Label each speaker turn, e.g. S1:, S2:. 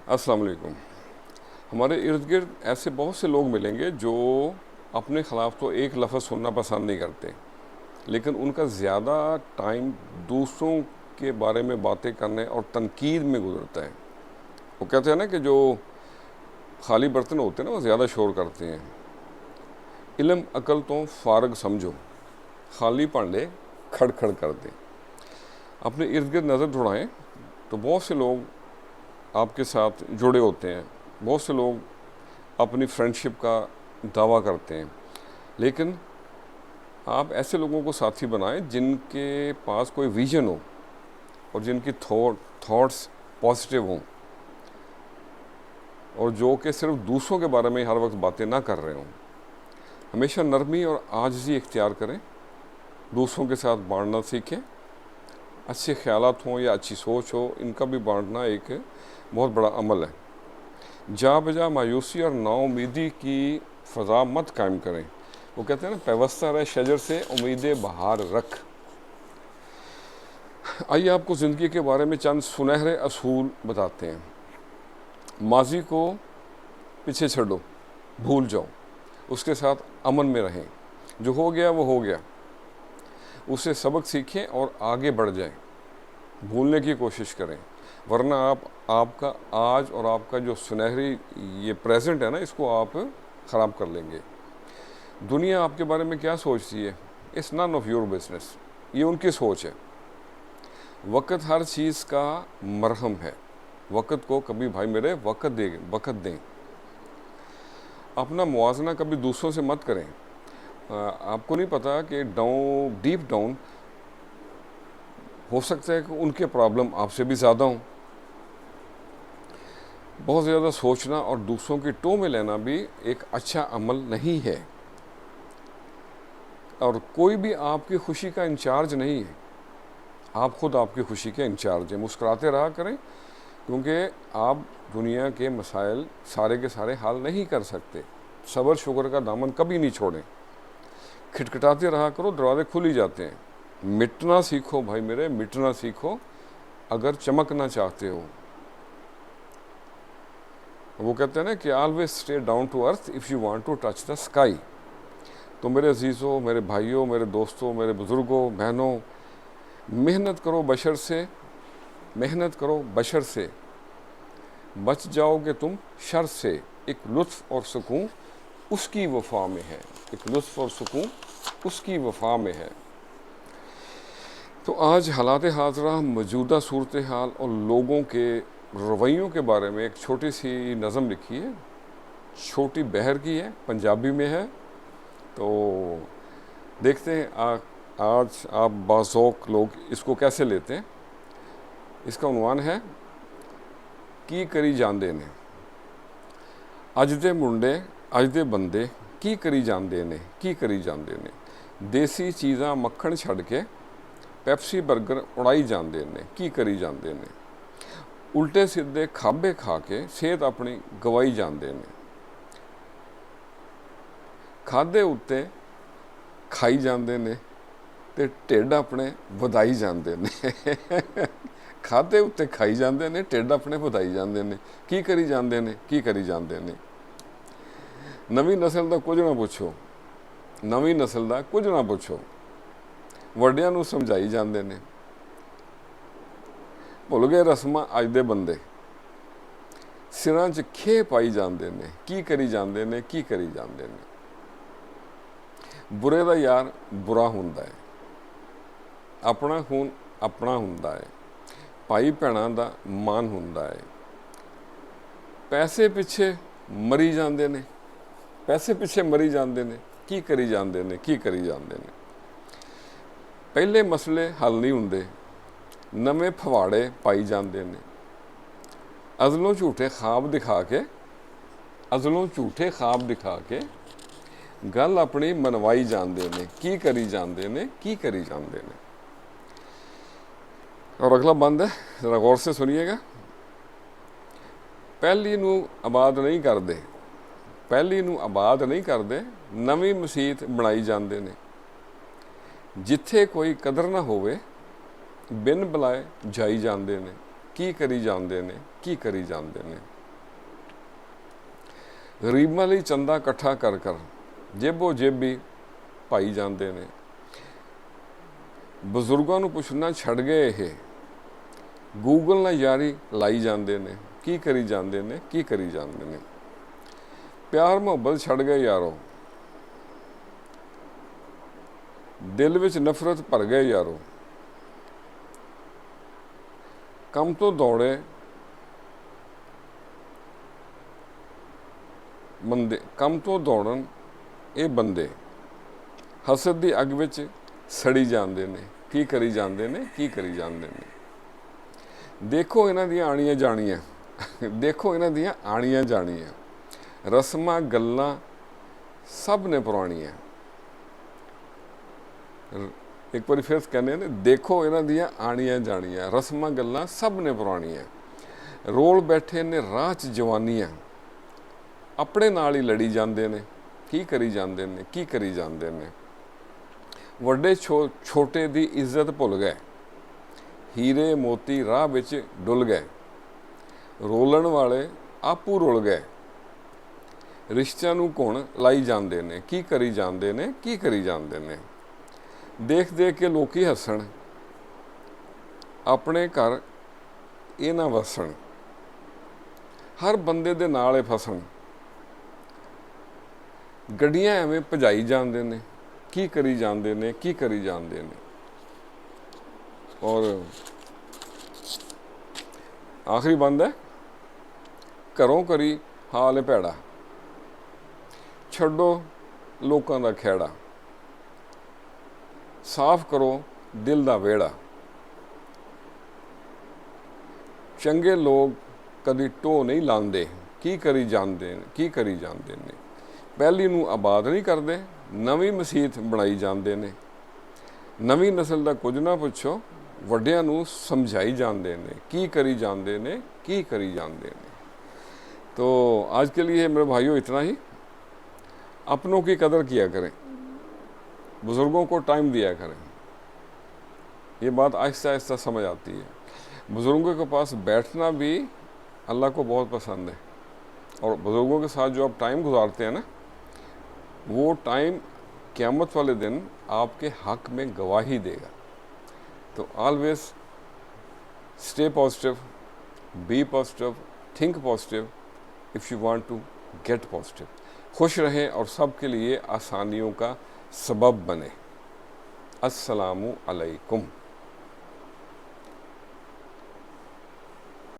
S1: अस्सलाम वालेकुम। हमारे इर्द गिर्द ऐसे बहुत से लोग मिलेंगे जो अपने ख़िलाफ़ तो एक लफ्ज़ सुनना पसंद नहीं करते, लेकिन उनका ज़्यादा टाइम दूसरों के बारे में बातें करने और तनकीद में गुजरता है। वो कहते हैं ना कि जो खाली बर्तन होते हैं ना वो ज़्यादा शोर करते हैं। इल्म अकल तो फ़ारग समझो, खाली भांडे खड़ खड़ कर दें। अपने इर्द गिर्द नज़र दौड़ाएँ तो बहुत से लोग आपके साथ जुड़े होते हैं, बहुत से लोग अपनी फ्रेंडशिप का दावा करते हैं, लेकिन आप ऐसे लोगों को साथी बनाएं जिनके पास कोई विजन हो और जिनकी थॉट्स पॉजिटिव हों और जो कि सिर्फ दूसरों के बारे में हर वक्त बातें ना कर रहे हों। हमेशा नरमी और आजिज़ी इख्तियार करें, दूसरों के साथ बांटना सीखें। अच्छे ख्यालात हों या अच्छी सोच हो, इनका भी बांटना एक बहुत बड़ा अमल है। जा बजा मायूसी और नाउमीदी की फ़ज़ा मत कायम करें। वो कहते हैं ना, पैवस्ता रहे शजर से उम्मीदें बहार रख। आइए आपको ज़िंदगी के बारे में चंद सुनहरे असूल बताते हैं। माजी को पीछे छोड़ो, भूल जाओ, उसके साथ अमन में रहें। जो हो गया वो हो गया, उससे सबक सीखें और आगे बढ़ जाएं। भूलने की कोशिश करें, वरना आपका आज और आपका जो सुनहरी ये प्रेजेंट है ना, इसको आप ख़राब कर लेंगे। दुनिया आपके बारे में क्या सोचती है, it's none of your business, ये उनकी सोच है। वक़्त हर चीज़ का मरहम है। वक़्त को कभी भाई मेरे वक़्त दें। अपना मुआवजा कभी दूसरों से मत करें। आपको नहीं पता कि डीप डाउन हो सकता है कि उनके प्रॉब्लम आपसे भी ज़्यादा हों। बहुत ज़्यादा सोचना और दूसरों की टो में लेना भी एक अच्छा अमल नहीं है, और कोई भी आपकी खुशी का इंचार्ज नहीं है। आप खुद आपकी खुशी के इंचार्ज हैं। मुस्कुराते रहा करें, क्योंकि आप दुनिया के मसाइल सारे के सारे हल नहीं कर सकते। सब्र शुक्र का दामन कभी नहीं छोड़ें। खिटखिटाते रहा करो, दरवाजे खुल ही जाते हैं। मिटना सीखो भाई मेरे, मिटना सीखो अगर चमकना चाहते हो। वो कहते हैं ना कि always stay down to earth if you want to touch the sky. तो मेरे अजीज़ों, मेरे भाइयों, मेरे दोस्तों, मेरे बुज़ुर्गों, बहनों, मेहनत करो बशर से, बच जाओगे तुम शर से। एक लुत्फ़ और सुकून उसकी वफ़ा में है, एक लुत्फ़ और सुकून उसकी वफ़ा में है। तो आज हालात हाज़रा, मौजूदा सूरत हाल और लोगों के रवैयों के बारे में एक छोटी सी नज़म लिखी है। छोटी बहर की है, पंजाबी में है। तो देखते हैं आज आप बाज़ौक़ लोग इसको कैसे लेते हैं। इसका उन्वान है की करी जांदे ने। अज दे मुंडे अज दे बंदे की करी जांदे ने। देसी चीज़ां मक्खन छड़ के पैप्सी बर्गर उड़ाई जांदे ने, की करी जांदे ने। उल्टे सीधे खाबे खा के सेहत अपनी गवाई जांदे ने। खाधे उत्ते खाई जांदे ने ते ढिड अपने वधाई जांदे ने। खाधे उत्ते खाई जांदे ने, ढिड अपने वधाई जांदे ने। की करी जांदे ने। नवीं नस्ल दा कुछ ना पुछो, वड्डियां नूं समझाई जांदे ने। भुल गए रस्मां अज दे बंदे, सिरां च खे पाई जांदे ने। की करी जांदे ने। बुरे दा यार बुरा हुंदा है, अपना खून अपना हुंदा है, भाई भैणां दा मान हुंदा है। पैसे पिछे मरी जांदे ने, की करी जांदे ने। पहले मसले हल नहीं हुंदे, नवे फवाड़े पाई जांदे ने। अज़लों झूठे ख्वाब दिखा के गल अपनी मनवाई जांदे ने। की करी जांदे ने। और अगला बंद है, ज़रा गौर से सुनिएगा। पहली नूं आबाद नहीं करदे, नवी मसीत बनाई जांदे ने। जिथे कोई कदर ना होवे, बिन बुलाए जाई जांदे ने। की करी जांदे ने। ਗਰੀਬਾਂ ਲਈ ਚੰਦਾ ਇਕੱਠਾ ਕਰ ਕਰ ਜੇਬੋ ਜੇਬੀ ਭਾਈ ਜਾਂਦੇ ਨੇ। ਬਜ਼ੁਰਗਾਂ ਨੂੰ ਪੁੱਛਣਾ ਛੱਡ ਗਏ ਇਹ, ਗੂਗਲ ਨਾਲ ਯਾਰੀ ਲਾਈ ਜਾਂਦੇ ਨੇ। ਕੀ ਕਰੀ ਜਾਂਦੇ ਨੇ, ਕੀ ਕਰੀ ਜਾਂਦੇ ਨੇ। ਪਿਆਰ ਮੁਹੱਬਤ ਛੱਡ ਗਏ ਯਾਰੋ, ਦਿਲ ਵਿੱਚ ਨਫ਼ਰਤ ਭਰ ਗਏ ਯਾਰੋ। ਕੰਮ ਤੋਂ ਦੌੜੇ ਬੰਦੇ, ਕੰਮ ਤੋਂ ਦੌੜਨ ਇਹ ਬੰਦੇ ਹਸਦ ਦੀ ਅੱਗ ਵਿੱਚ ਸੜੀ ਜਾਂਦੇ ਨੇ। ਕੀ ਕਰੀ ਜਾਂਦੇ ਨੇ, ਕੀ ਕਰੀ ਜਾਂਦੇ ਨੇ। ਦੇਖੋ ਇਹਨਾਂ ਦੀਆਂ ਆਣੀਆਂ ਜਾਣੀਆਂ, ਦੇਖੋ ਇਹਨਾਂ ਦੀਆਂ ਆਣੀਆਂ ਜਾਣੀਆਂ, ਰਸਮਾਂ ਗੱਲਾਂ ਸਭ ਨੇ ਪੁਰਾਣੀਆਂ। ਇੱਕ ਵਾਰੀ ਫਿਰ ਕਹਿੰਦੇ ਨੇ, ਦੇਖੋ ਇਹਨਾਂ ਦੀਆਂ ਆਣੀਆਂ ਜਾਣੀਆਂ, ਰਸਮਾਂ ਗੱਲਾਂ ਸਭ ਨੇ ਪੁਰਾਣੀਆਂ। ਰੋਲ ਬੈਠੇ ਨੇ ਰਾਹ 'ਚ ਜਵਾਨੀਆਂ, ਆਪਣੇ ਨਾਲ ਹੀ ਲੜੀ ਜਾਂਦੇ ਨੇ। ਕੀ ਕਰੀ ਜਾਂਦੇ ਨੇ, ਕੀ ਕਰੀ ਜਾਂਦੇ ਨੇ। ਵੱਡੇ ਛੋਟੇ ਦੀ ਇੱਜ਼ਤ ਭੁੱਲ ਗਏ, ਹੀਰੇ ਮੋਤੀ ਰਾਹ ਵਿੱਚ ਡੁੱਲ ਗਏ। ਰੋਲਣ ਵਾਲੇ ਆਪੂ ਰੁਲ ਗਏ, ਰਿਸ਼ਤਿਆਂ ਨੂੰ ਘੁਣ ਲਾਈ ਜਾਂਦੇ ਨੇ। ਕੀ ਕਰੀ ਜਾਂਦੇ ਨੇ, ਕੀ ਕਰੀ ਜਾਂਦੇ ਨੇ। ਦੇਖ ਦੇਖ ਕੇ ਲੋਕੀ ਹੱਸਣ, ਆਪਣੇ ਘਰ ਇਹ ਨਾ ਵਸਣ। ਹਰ ਬੰਦੇ ਦੇ ਨਾਲ ਇਹ ਫਸਣ, ਗੱਡੀਆਂ ਐਵੇਂ ਭਜਾਈ ਜਾਂਦੇ ਨੇ। ਕੀ ਕਰੀ ਜਾਂਦੇ ਨੇ, ਕੀ ਕਰੀ ਜਾਂਦੇ ਨੇ। ਔਰ ਆਖਰੀ ਬੰਦ ਹੈ, ਘਰੋਂ ਕਰੀ ਹਾਲ ਭੈੜਾ, ਛੱਡੋ ਲੋਕਾਂ ਦਾ ਖਹਿੜਾ, ਸਾਫ਼ ਕਰੋ ਦਿਲ ਦਾ ਵਿਹੜਾ। ਚੰਗੇ ਲੋਕ ਕਦੀ ਢੋਹ ਨਹੀਂ ਲਾਉਂਦੇ। ਕੀ ਕਰੀ ਜਾਂਦੇ ਨੇ, ਕੀ ਕਰੀ ਜਾਂਦੇ ਨੇ। ਪਹਿਲੀ ਨੂੰ ਆਬਾਦ ਨਹੀਂ ਕਰਦੇ, ਨਵੀਂ ਮਸੀਤ ਬਣਾਈ ਜਾਂਦੇ ਨੇ। ਨਵੀਂ ਨਸਲ ਦਾ ਕੁਝ ਨਾ ਪੁੱਛੋ, ਵੱਡਿਆਂ ਨੂੰ ਸਮਝਾਈ ਜਾਂਦੇ ਨੇ। ਕੀ ਕਰੀ ਜਾਂਦੇ ਨੇ, ਕੀ ਕਰੀ ਜਾਂਦੇ ਨੇ। तो आज के लिए मेरे भाइयों इतना ही। अपनों की कदर किया करें, बुज़ुर्गों को टाइम दिया करें। ये बात आहिस्ता आहिस्ता समझ आती है। बुज़ुर्गों के पास बैठना भी अल्लाह को बहुत पसंद है, और बुज़ुर्गों के साथ जो आप टाइम गुजारते हैं ना, वो टाइम क़यामत वाले दिन आपके हक़ में गवाही देगा। तो always stay positive, be positive, think positive if you want to get positive. खुश रहें और सबके लिए आसानियों का सबब बने। अस्सलामु अलैकुम।